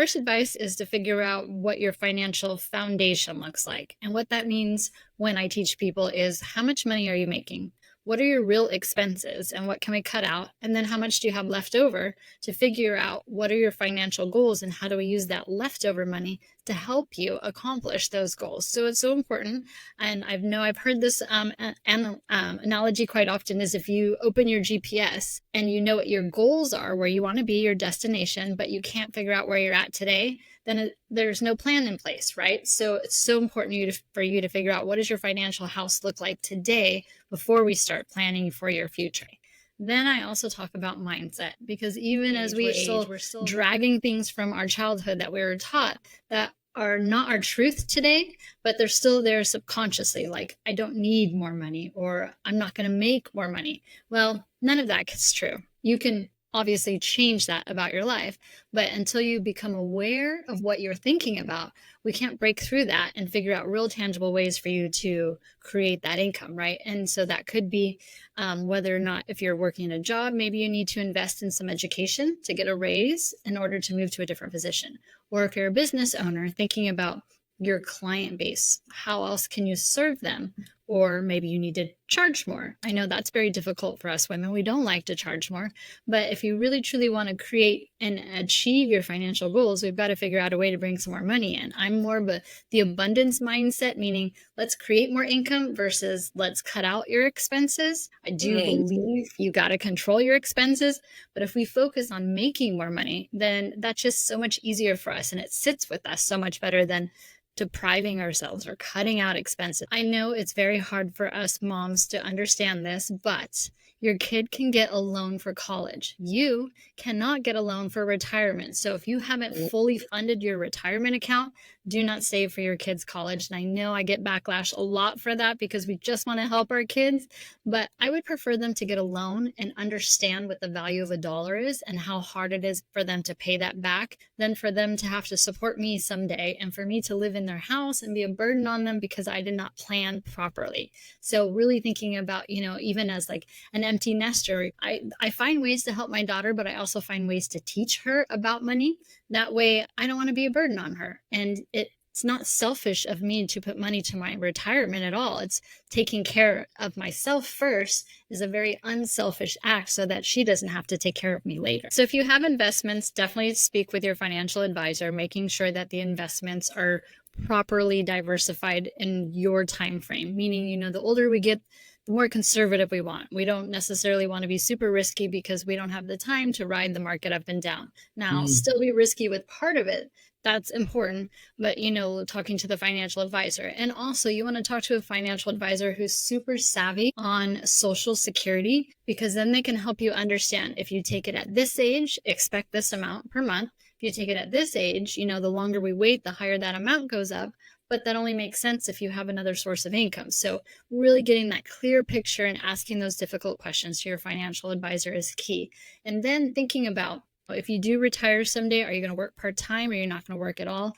First advice is to figure out what your financial foundation looks like. And what that means when I teach people is how much money are you making? What are your real expenses and what can we cut out? And then how much do you have left over to figure out what are your financial goals and how do we use that leftover money to help you accomplish those goals? So it's so important. And I know I've heard this analogy quite often is if you open your GPS and you know what your goals are, where you want to be, your destination, but you can't figure out where you're at today, then there's no plan in place, right? So it's so important for you to figure out what does your financial house look like today before we start planning for your future. Then I also talk about mindset because even as we age, we're still dragging things from our childhood that we were taught that are not our truth today, but they're still there subconsciously. Like, I don't need more money or I'm not going to make more money. Well, none of that is true. You can obviously change that about your life, but until you become aware of what you're thinking about, we can't break through that and figure out real tangible ways for you to create that income, right? And so that could be whether or not if you're working a job, maybe you need to invest in some education to get a raise in order to move to a different position. Or if you're a business owner, thinking about your client base, how else can you serve them? Or maybe you need to charge more. I know that's very difficult for us women. We don't like to charge more. But if you really truly want to create and achieve your financial goals, we've got to figure out a way to bring some more money in. I'm more of the abundance mindset, meaning let's create more income versus let's cut out your expenses. I do believe you got to control your expenses. But if we focus on making more money, then that's just so much easier for us. And it sits with us so much better than depriving ourselves or cutting out expenses. I know it's very hard for us moms to understand this, but your kid can get a loan for college. You cannot get a loan for retirement. So if you haven't fully funded your retirement account, do not save for your kids' college. And I know I get backlash a lot for that because we just want to help our kids, but I would prefer them to get a loan and understand what the value of a dollar is and how hard it is for them to pay that back than for them to have to support me someday and for me to live in their house and be a burden on them because I did not plan properly. So really thinking about, even as like an empty nester, I find ways to help my daughter, but I also find ways to teach her about money. That way I don't want to be a burden on her. And it's not selfish of me to put money to my retirement at all. It's taking care of myself first is a very unselfish act so that she doesn't have to take care of me later. So if you have investments, definitely speak with your financial advisor, making sure that the investments are properly diversified in your time frame. Meaning, the older we get, the more conservative we want. We don't necessarily want to be super risky because we don't have the time to ride the market up and down. Now, still be risky with part of it. That's important, but talking to the financial advisor. And also you want to talk to a financial advisor who's super savvy on Social Security, because then they can help you understand if you take it at this age, expect this amount per month. If you take it at this age, the longer we wait, the higher that amount goes up. But that only makes sense if you have another source of income. So really getting that clear picture and asking those difficult questions to your financial advisor is key. And then thinking about, if you do retire someday, are you going to work part-time or you're not going to work at all?